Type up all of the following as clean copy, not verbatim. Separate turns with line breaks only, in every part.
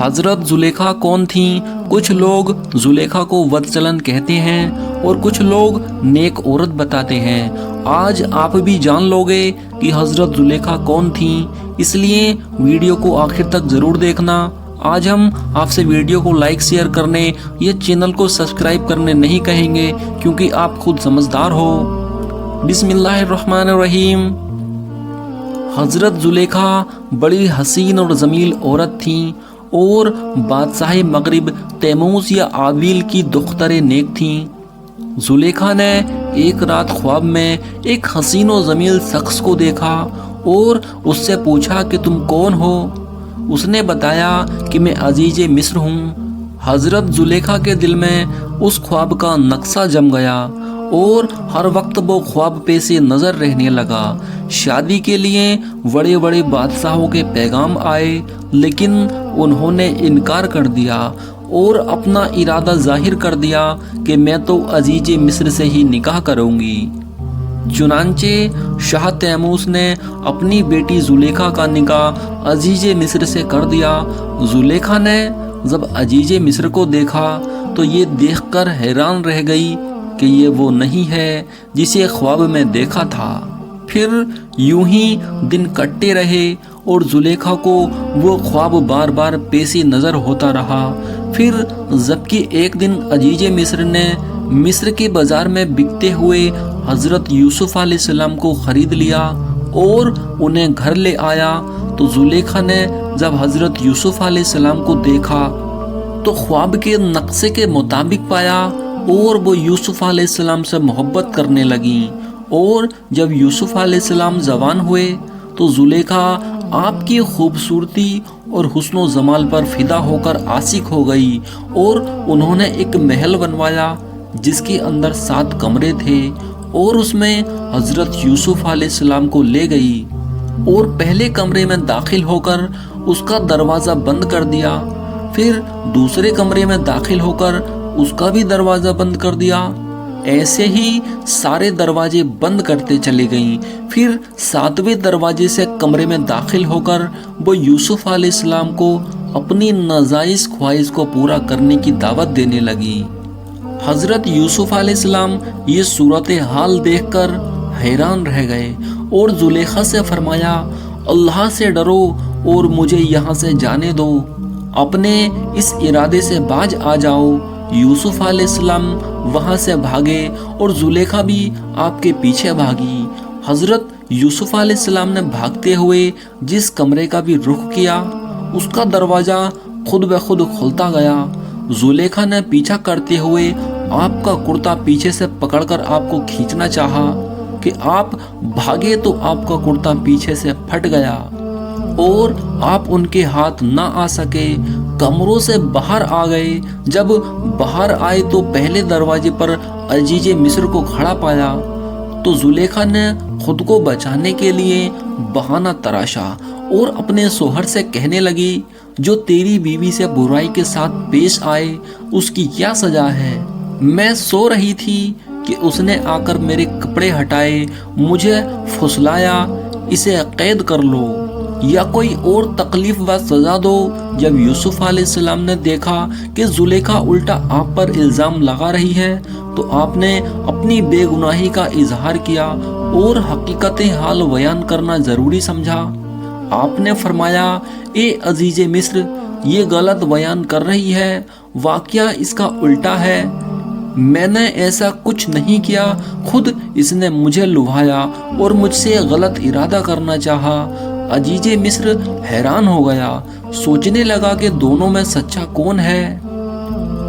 हजरत जुलेखा कौन थीं? कुछ लोग जुलेखा को वत्सलन कहते हैं और कुछ लोग नेक औरत बताते हैं। आज आप भी जान लोगे कि हजरत जुलेखा कौन थीं, इसलिए वीडियो को आखिर तक जरूर देखना। आज हम आपसे वीडियो को लाइक शेयर करने या चैनल को सब्सक्राइब करने नहीं कहेंगे, क्योंकि आप खुद समझदार हो। बिस्मिल्लाहिर्रहमानिर्रहीम। हजरत जुलेखा बड़ी हसीन और जमील औरत थीं और बादशाह मगरिब तैमूस या आविल की दुख्तरे नेक थीं। जुलेखा ने एक रात ख्वाब में एक हसीन और जमील शख्स को देखा और उससे पूछा कि तुम कौन हो। उसने बताया कि मैं अजीज मिस्र हूँ। हजरत जुलेखा के दिल में उस ख्वाब का नक्शा जम गया और हर वक्त वो ख्वाब पे से नजर रहने लगा। शादी के लिए बड़े बड़े बादशाहों के पैगाम आए, लेकिन उन्होंने इनकार कर दिया और अपना इरादा जाहिर कर दिया कि मैं तो अजीज मिस्र से ही निकाह करूंगी। चुनांचे शाह तैमूस ने अपनी बेटी जुलेखा का निकाह अजीज मिस्र से कर दिया। जुलेखा ने जब अजीज मिस्र को देखा तो ये देखकर हैरान रह गई कि ये वो नहीं है जिसे ख्वाब में देखा था। फिर यूं ही दिन कटते रहे और जुलेखा को वो ख्वाब बार बार पेशी नजर होता रहा। फिर जबकि एक दिन अजीज मिस्र ने मिस्र के बाजार में बिकते हुए हजरत यूसुफ अलैहिस्सलाम को खरीद लिया और उन्हें घर ले आया, तो जुलेखा ने जब हजरत यूसुफ अलैहिस्सलाम को देखा तो ख्वाब के नक्शे के मुताबिक पाया और वो यूसुफ अलैहिस्सलाम से मोहब्बत करने लगी। और जब यूसुफ अलैहिस्सलाम जवान हुए तो जुलेखा आपकी खूबसूरती और हुस्न जमाल पर फिदा होकर आशिक हो गई और उन्होंने एक महल बनवाया जिसके अंदर 7 कमरे थे और उसमें हजरत यूसुफ अलैहिस्सलाम को ले गई और पहले कमरे में दाखिल होकर उसका दरवाज़ा बंद कर दिया। फिर दूसरे कमरे में दाखिल होकर उसका भी दरवाज़ा बंद कर दिया। ऐसे ही सारे दरवाजे बंद करते चली गईं। फिर 7वें दरवाजे से कमरे में दाखिल होकर वो यूसुफ अलैहिस्सलाम को अपनी नाजायज़ ख्वाहिश को पूरा करने की दावत देने लगी। हजरत यूसुफ अलैहिस्सलाम ये सूरत हाल देखकर हैरान रह गए और जुलेखा से फरमाया, अल्लाह से डरो और मुझे यहाँ से जाने दो, अपने इस इरादे से बाज आ जाओ। यूसुफ अलैहिस्सलाम वहाँ से भागे और जुलेखा भी आपके पीछे भागी। हजरत यूसुफ अलैहिस्सलाम ने भागते हुए जिस कमरे का भी रुख किया उसका दरवाज़ा खुद ब खुद खुलता गया। जुलेखा ने पीछा करते हुए आपका कुर्ता पीछे से पकड़कर आपको खींचना चाहा कि आप भागे तो आपका कुर्ता पीछे से फट गया और आप उनके हाथ ना आ सके। कमरों से बाहर आ गए। जब बाहर आए तो पहले दरवाजे पर अजीज मिस्र को खड़ा पाया, तो जुलेखा ने खुद को बचाने के लिए बहाना तराशा और अपने शोहर से कहने लगी, जो तेरी बीवी से बुराई के साथ पेश आए उसकी क्या सजा है। मैं सो रही थी कि उसने आकर मेरे कपड़े हटाए, मुझे फुसलाया, इसे कैद कर लो या कोई और तकलीफ व सजा दो। जब यूसुफ अलैहिस्सलाम ने देखा कि जुलेखा उल्टा आप पर इल्ज़ाम लगा रही है, तो आपने अपनी बेगुनाही का इजहार किया और हकीकत हाल बयान करना ज़रूरी समझा। आपने फरमाया, ए अजीज मिस्र, ये गलत बयान कर रही है, वाक़या इसका उल्टा है। मैंने ऐसा कुछ नहीं किया, खुद इसने मुझे लुभाया और मुझसे गलत इरादा करना चाहा। अजीज मिस्र हैरान हो गया, सोचने लगा कि दोनों में सच्चा कौन है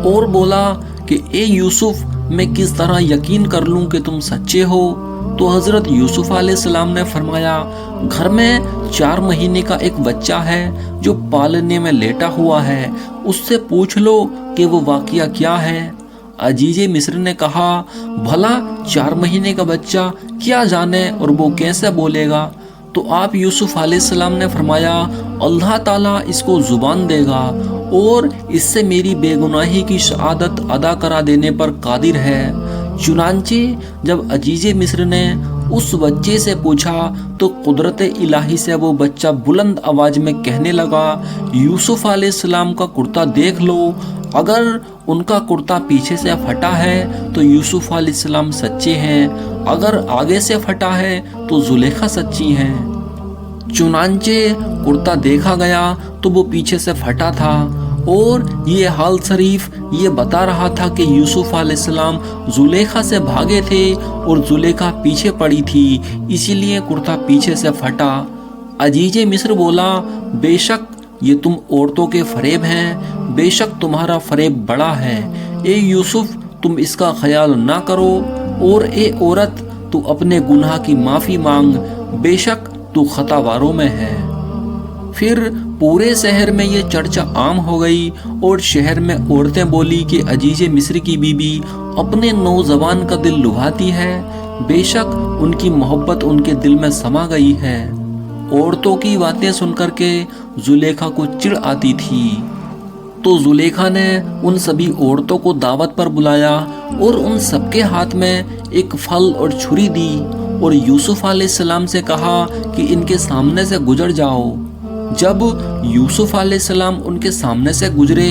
और बोला कि ए यूसुफ, मैं किस तरह यकीन कर लूं कि तुम सच्चे हो। तो हजरत यूसुफ अलैहिस्सलाम ने फरमाया, घर में 4 महीने का एक बच्चा है जो पालने में लेटा हुआ है, उससे पूछ लो कि वो वाक़या क्या है। अजीज मिस्र ने कहा, भला 4 महीने का बच्चा क्या जाने और वो कैसे बोलेगा। तो आप यूसुफ अलैहिस्सलाम ने फरमाया, अल्लाह ताला इसको ज़ुबान देगा और इससे मेरी बेगुनाही की शहादत अदा करा देने पर कादिर है। चुनांचे जब अजीज मिस्र ने اس بچے سے پوچھا تو قدرت الہی سے وہ بچہ بلند آواز میں کہنے لگا، یوسف علیہ السلام کا کرتا دیکھ لو، اگر ان کا کرتا پیچھے سے پھٹا ہے تو یوسف علیہ السلام سچے ہیں، اگر آگے سے پھٹا ہے تو زلیخا سچی ہیں۔ چنانچہ کرتا دیکھا گیا تو وہ پیچھے سے پھٹا تھا، اور یہ حال شریف یہ بتا رہا تھا کہ یوسف علیہ السلام زلیخا سے بھاگے تھے اور زلیخا پیچھے پڑی تھی، اسی لیے کرتا پیچھے سے پھٹا۔ عزیز مصر بولا، بے شک یہ تم عورتوں کے فریب ہیں، بے شک تمہارا فریب بڑا ہے، اے یوسف تم اس کا خیال نہ کرو، اور اے عورت تو اپنے گناہ کی معافی مانگ، بے شک تو خطا واروں میں ہے۔ پھر پورے شہر میں یہ چرچا عام ہو گئی، اور شہر میں عورتیں بولی کہ عزیز مصر کی بیوی اپنے نوجوان کا دل لبھاتی ہے، بے شک ان کی محبت ان کے دل میں سما گئی ہے۔ عورتوں کی باتیں سن کر کے زلیخا کو چڑ آتی تھی، تو زلیخا نے ان سبھی عورتوں کو دعوت پر بلایا اور ان سب کے ہاتھ میں ایک پھل اور چھری دی، اور یوسف علیہ السلام سے کہا کہ ان کے سامنے سے گزر جاؤ۔ جب یوسف علیہ السلام ان کے سامنے سے گزرے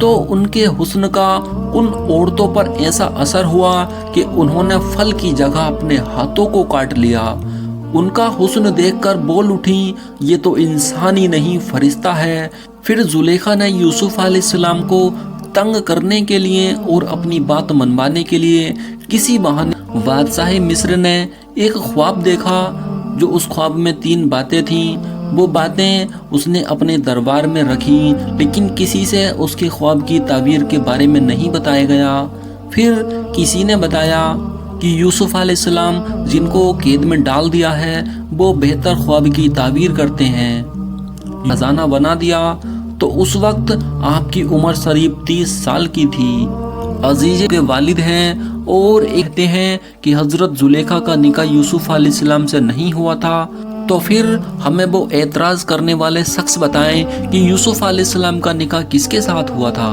تو ان کے حسن کا ان عورتوں پر ایسا اثر ہوا کہ انہوں نے پھل کی جگہ اپنے ہاتھوں کو کاٹ لیا۔ ان کا حسن دیکھ کر بول اٹھیں، یہ تو انسان ہی نہیں فرشتہ ہے۔ پھر زلیخا نے یوسف علیہ السلام کو تنگ کرنے کے لیے اور اپنی بات منوانے کے لیے کسی بہانے بادشاہ مصر نے ایک خواب دیکھا، جو اس خواب میں 3 باتیں تھیں۔ وہ باتیں اس نے اپنے دربار میں رکھیں، لیکن کسی سے اس کے خواب کی تعبیر کے بارے میں نہیں بتایا گیا۔ پھر کسی نے بتایا کہ یوسف علیہ السلام جن کو قید میں ڈال دیا ہے وہ بہتر خواب کی تعبیر کرتے ہیں۔ خزانہ بنا دیا تو اس وقت آپ کی عمر قریب 30 سال کی تھی۔ عزیز کے والد ہیں اور کہتے ہیں کہ حضرت زلیخا کا نکاح یوسف علیہ السلام سے نہیں ہوا تھا، تو پھر ہمیں وہ اعتراض کرنے والے شخص بتائیں کہ یوسف علیہ السلام کا نکاح کس کے ساتھ ہوا تھا،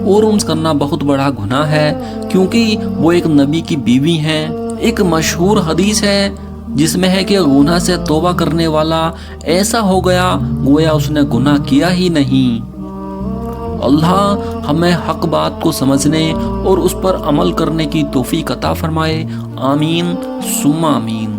اور ان کرنا بہت بڑا گناہ ہے کیونکہ وہ ایک نبی کی بیوی ہیں۔ ایک مشہور حدیث ہے جس میں ہے کہ گناہ سے توبہ کرنے والا ایسا ہو گیا گویا اس نے گناہ کیا ہی نہیں۔ اللہ ہمیں حق بات کو سمجھنے اور اس پر عمل کرنے کی توفیق عطا فرمائے، آمین ثم آمین۔